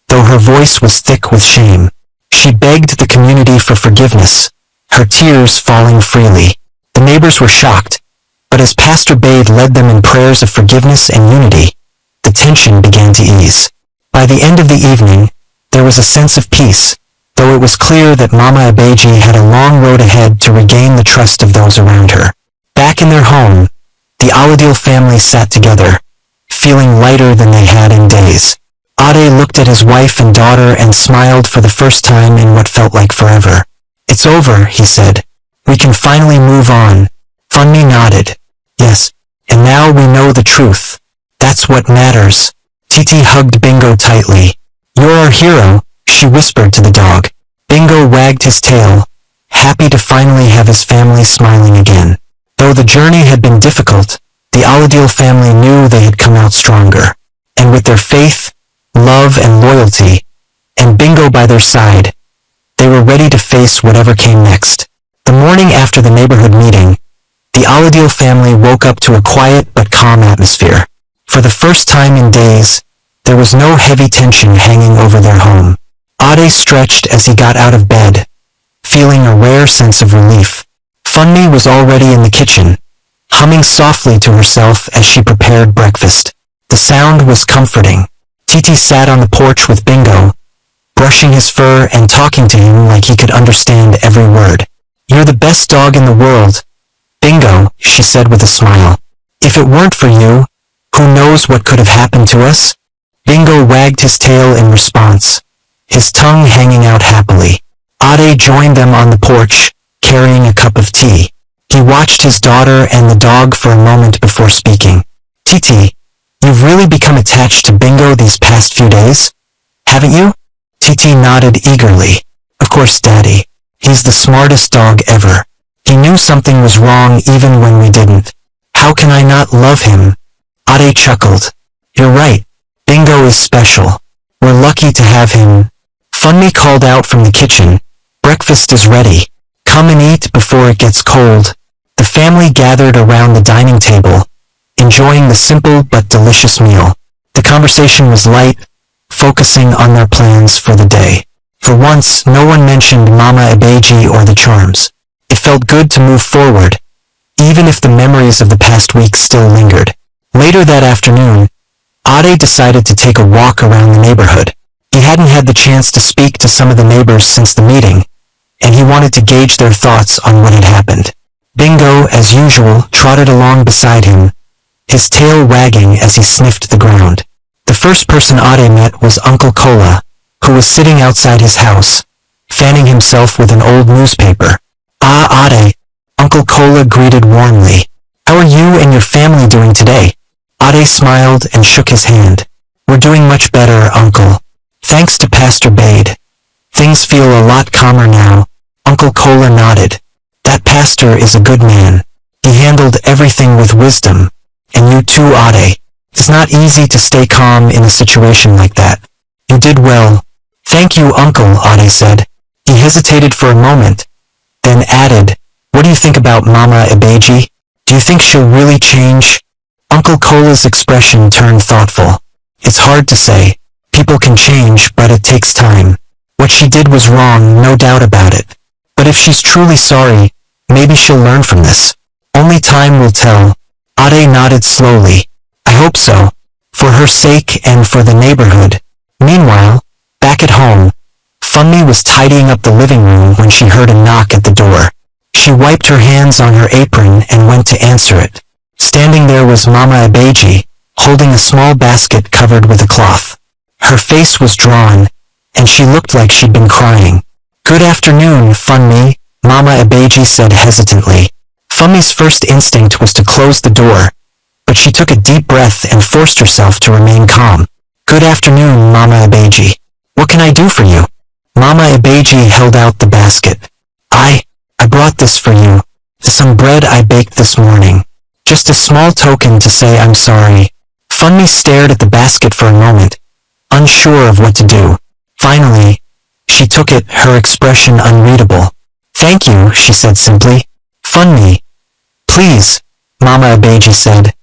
though her voice was thick with shame. She begged the community for forgiveness, her tears falling freely. The neighbors were shocked, but as Pastor Bade led them in prayers of forgiveness and unity, the tension began to ease. By the end of the evening, there was a sense of peace, though it was clear that Mama Ibeji had a long road ahead to regain the trust of those around her. Back in their home, the Aladil family sat together, feeling lighter than they had in days. Ade looked at his wife and daughter and smiled for the first time in what felt like forever. It's over, he said. We can finally move on. Funmi nodded. Yes, and now we know the truth. That's what matters. Titi hugged Bingo tightly. You're our hero, she whispered to the dog. Bingo wagged his tail, happy to finally have his family smiling again. Though the journey had been difficult, the Aladil family knew they had come out stronger. And with their faith, love, and loyalty, and Bingo by their side, they were ready to face whatever came next. The morning after the neighborhood meeting, the Aladil family woke up to a quiet but calm atmosphere. For the first time in days, there was no heavy tension hanging over their home. Ade stretched as he got out of bed, feeling a rare sense of relief. Funmi was already in the kitchen, humming softly to herself as she prepared breakfast. The sound was comforting. Titi sat on the porch with Bingo, brushing his fur and talking to him like he could understand every word. You're the best dog in the world, Bingo, she said with a smile. If it weren't for you, who knows what could have happened to us? Bingo wagged his tail in response, his tongue hanging out happily. Ade joined them on the porch, carrying a cup of tea. He watched his daughter and the dog for a moment before speaking. Titi, you've really become attached to Bingo these past few days, haven't you? Titi nodded eagerly. Of course, Daddy. He's the smartest dog ever. He knew something was wrong even when we didn't. How can I not love him? Ade chuckled. You're right. Bingo is special. We're lucky to have him. Funmi called out from the kitchen. Breakfast is ready. Come and eat before it gets cold. The family gathered around the dining table, enjoying the simple but delicious meal. The conversation was light, focusing on their plans for the day. For once, no one mentioned Mama Ibeji or the charms. It felt good to move forward, even if the memories of the past week still lingered. Later that afternoon, Ade decided to take a walk around the neighborhood. He hadn't had the chance to speak to some of the neighbors since the meeting, and he wanted to gauge their thoughts on what had happened. Bingo, as usual, trotted along beside him, his tail wagging as he sniffed the ground. The first person Ade met was Uncle Kola, who was sitting outside his house, fanning himself with an old newspaper. Ah, Ade, Uncle Kola greeted warmly. How are you and your family doing today? Ade smiled and shook his hand. We're doing much better, Uncle. Thanks to Pastor Bade. Things feel a lot calmer now. Uncle Kola nodded. That pastor is a good man. He handled everything with wisdom. And you too, Ade. It's not easy to stay calm in a situation like that. You did well. Thank you, Uncle, Ade said. He hesitated for a moment, then added, what do you think about Mama Ibeji? Do you think she'll really change? Uncle Kola's expression turned thoughtful. It's hard to say. People can change, but it takes time. What she did was wrong, no doubt about it. But if she's truly sorry, maybe she'll learn from this. Only time will tell. Ade nodded slowly. I hope so. For her sake and for the neighborhood. Meanwhile, back at home, Funmi was tidying up the living room when she heard a knock at the door. She wiped her hands on her apron and went to answer it. Standing there was Mama Ibeji, holding a small basket covered with a cloth. Her face was drawn, and she looked like she'd been crying. Good afternoon, Funmi, Mama Ibeji said hesitantly. Funmi's first instinct was to close the door, but she took a deep breath and forced herself to remain calm. Good afternoon, Mama Ibeji. What can I do for you? Mama Ibeji held out the basket. I brought this for you. Some bread I baked this morning. Just a small token to say I'm sorry. Funmi stared at the basket for a moment, unsure of what to do. Finally, she took it, her expression unreadable. Thank you, she said simply. Funmi. Please, Mama Ibeji said,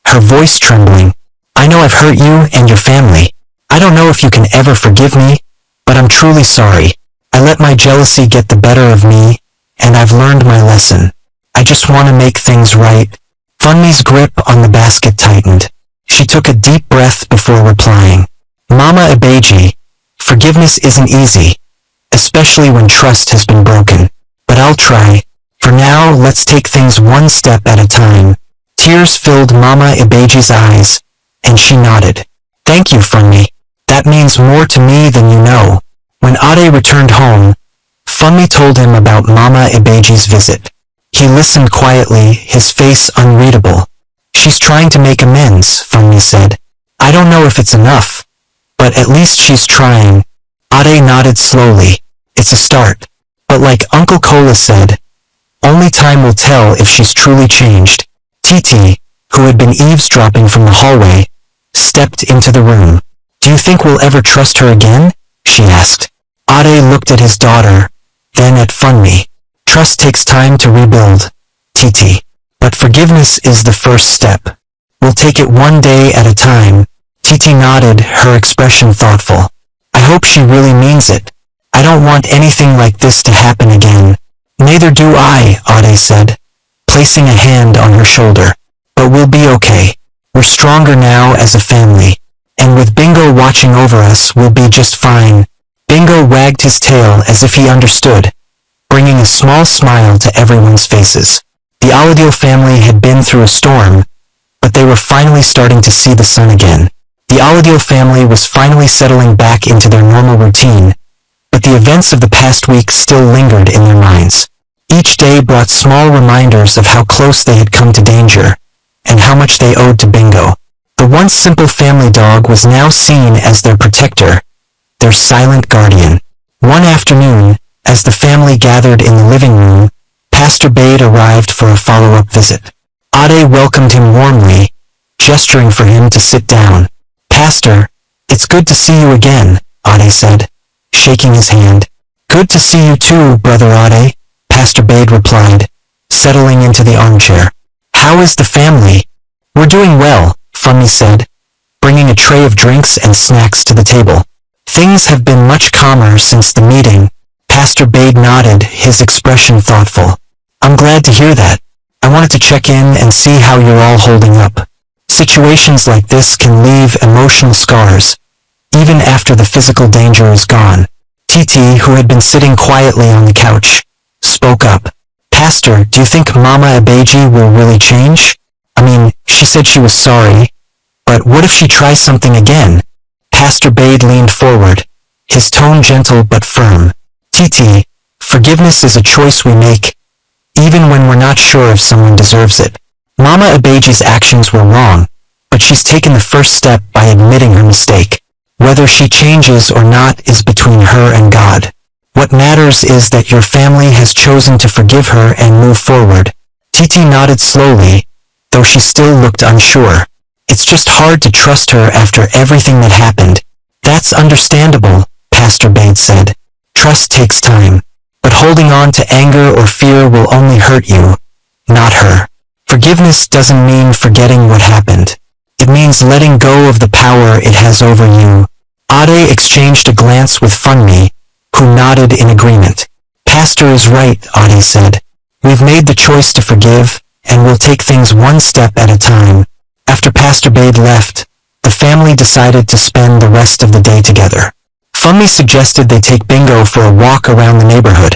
her voice trembling. I know I've hurt you and your family. I don't know if you can ever forgive me, but I'm truly sorry. I let my jealousy get the better of me, and I've learned my lesson. I just want to make things right. Funmi's grip on the basket tightened. She took a deep breath before replying. Mama Ibeji, forgiveness isn't easy, especially when trust has been broken. But I'll try. For now, let's take things one step at a time. Tears filled Mama Ibeji's eyes, and she nodded. Thank you, Funmi. That means more to me than you know. When Ade returned home, Funmi told him about Mama Ibeji's visit. He listened quietly, his face unreadable. She's trying to make amends, Funmi said. I don't know if it's enough, but at least she's trying. Ade nodded slowly. It's a start. But like Uncle Kola said, only time will tell if she's truly changed. Titi, who had been eavesdropping from the hallway, stepped into the room. Do you think we'll ever trust her again? She asked. Ade looked at his daughter, then at Funmi. Trust takes time to rebuild, Titi. But forgiveness is the first step. We'll take it one day at a time. Titi nodded, her expression thoughtful. I hope she really means it. I don't want anything like this to happen again. Neither do I, Ade said, placing a hand on her shoulder. But we'll be okay. We're stronger now as a family. And with Bingo watching over us, we'll be just fine. Bingo wagged his tail as if he understood, bringing a small smile to everyone's faces. The Aladil family had been through a storm, but they were finally starting to see the sun again. The Aladil family was finally settling back into their normal routine, but the events of the past week still lingered in their minds. Each day brought small reminders of how close they had come to danger, and how much they owed to Bingo. The once simple family dog was now seen as their protector, their silent guardian. One afternoon, as the family gathered in the living room, Pastor Bade arrived for a follow-up visit. Ade welcomed him warmly, gesturing for him to sit down. Pastor, it's good to see you again, Ade said, shaking his hand. Good to see you too, Brother Ade, Pastor Bade replied, settling into the armchair. How is the family? We're doing well, Funmi said, bringing a tray of drinks and snacks to the table. Things have been much calmer since the meeting. Pastor Bade nodded, his expression thoughtful. I'm glad to hear that. I wanted to check in and see how you're all holding up. Situations like this can leave emotional scars, even after the physical danger is gone. Titi, who had been sitting quietly on the couch, spoke up. Pastor, do you think Mama Ibeji will really change? I mean, she said she was sorry, but what if she tries something again? Pastor Bade leaned forward, his tone gentle but firm. Titi, forgiveness is a choice we make, even when we're not sure if someone deserves it. Mama Ibeji's actions were wrong, but she's taken the first step by admitting her mistake. Whether she changes or not is between her and God. What matters is that your family has chosen to forgive her and move forward. Titi nodded slowly, though she still looked unsure. It's just hard to trust her after everything that happened. That's understandable, Pastor Bade said. Trust takes time, but holding on to anger or fear will only hurt you, not her. Forgiveness doesn't mean forgetting what happened. It means letting go of the power it has over you. Ade exchanged a glance with Funmi, who nodded in agreement. Pastor is right, Ade said. We've made the choice to forgive, and we'll take things one step at a time. After Pastor Bade left, the family decided to spend the rest of the day together. Funmi suggested they take Bingo for a walk around the neighborhood,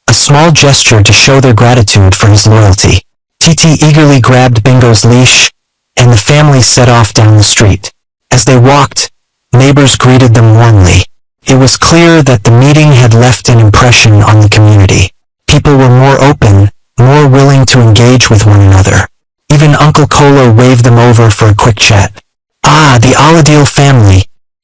a small gesture to show their gratitude for his loyalty. Titi eagerly grabbed Bingo's leash, and the family set off down the street. As they walked, neighbors greeted them warmly. It was clear that the meeting had left an impression on the community. People were more open, more willing to engage with one another. Even Uncle Kola waved them over for a quick chat. Ah, the Aladil family,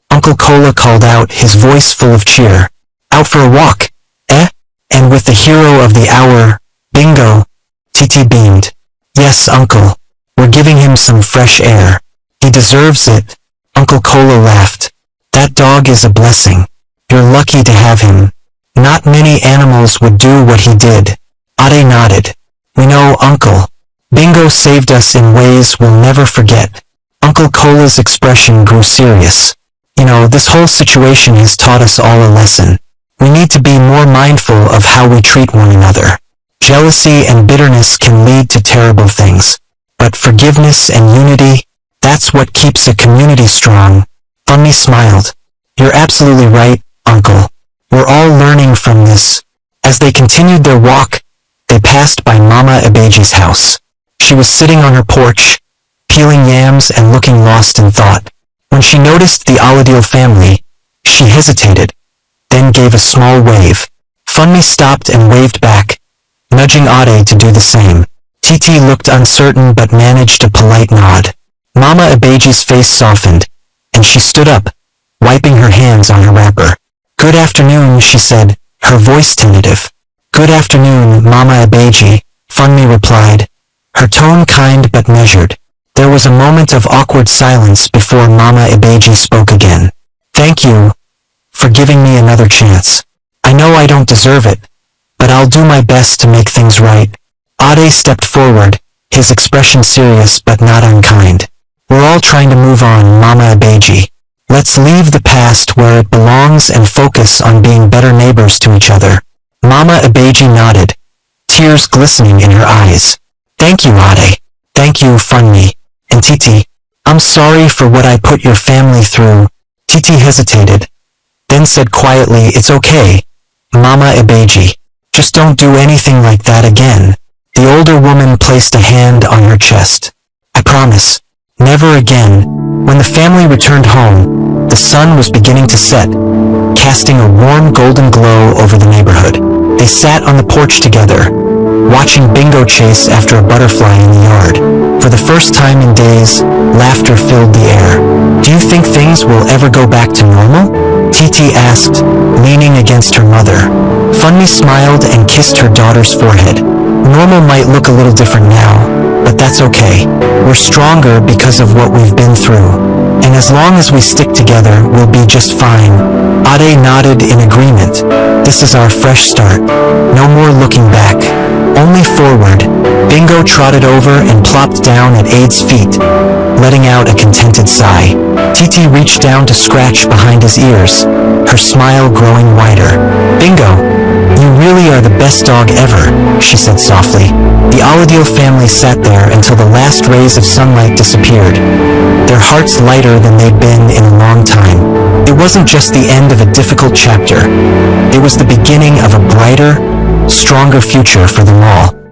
Uncle Kola called out, his voice full of cheer. Out for a walk, eh? And with the hero of the hour, Bingo, Titi beamed. Yes, Uncle. We're giving him some fresh air. He deserves it. Uncle Kola laughed. That dog is a blessing. You're lucky to have him. Not many animals would do what he did. Ade nodded. We know, Uncle. Bingo saved us in ways we'll never forget. Uncle Kola's expression grew serious. You know, this whole situation has taught us all a lesson. We need to be more mindful of how we treat one another. Jealousy and bitterness can lead to terrible things. But forgiveness and unity, that's what keeps a community strong. Funmi smiled. You're absolutely right, Uncle. We're all learning from this. As they continued their walk, they passed by Mama Abeji's house. She was sitting on her porch, peeling yams and looking lost in thought. When she noticed the Aladil family, she hesitated, then gave a small wave. Funmi stopped and waved back, nudging Ade to do the same. Titi looked uncertain but managed a polite nod. Mama Abeji's face softened, and she stood up, wiping her hands on her wrapper. Good afternoon, she said, her voice tentative. Good afternoon, Mama Abeji, Funmi replied, her tone kind but measured. There was a moment of awkward silence before Mama Abeji spoke again. Thank you for giving me another chance. I know I don't deserve it, but I'll do my best to make things right. Ade stepped forward, his expression serious but not unkind. We're all trying to move on, Mama Abeji. Let's leave the past where it belongs and focus on being better neighbors to each other. Mama Abeji nodded, tears glistening in her eyes. Thank you, Ade. Thank you, Funmi. And Titi, I'm sorry for what I put your family through. Titi hesitated, then said quietly, it's okay, Mama Abeji. Just don't do anything like that again. The older woman placed a hand on her chest. I promise. Never again. When the family returned home, the sun was beginning to set, casting a warm golden glow over the neighborhood. They sat on the porch together, watching Bingo chase after a butterfly in the yard. For the first time in days, laughter filled the air. Do you think things will ever go back to normal? Titi asked, leaning against her mother. Funmi smiled and kissed her daughter's forehead. Normal might look a little different now, but that's okay. We're stronger because of what we've been through. And as long as we stick together, we'll be just fine. Ade nodded in agreement. This is our fresh start. No more looking back. Only forward. Bingo trotted over and plopped down at Ade's feet, letting out a contented sigh. Titi reached down to scratch behind his ears, her smile growing wider. Bingo, you really are the best dog ever, she said softly. The Aladil family sat there until the last rays of sunlight disappeared, their hearts lighter than they'd been in a long time. It wasn't just the end of a difficult chapter. It was the beginning of a brighter, stronger future for them all.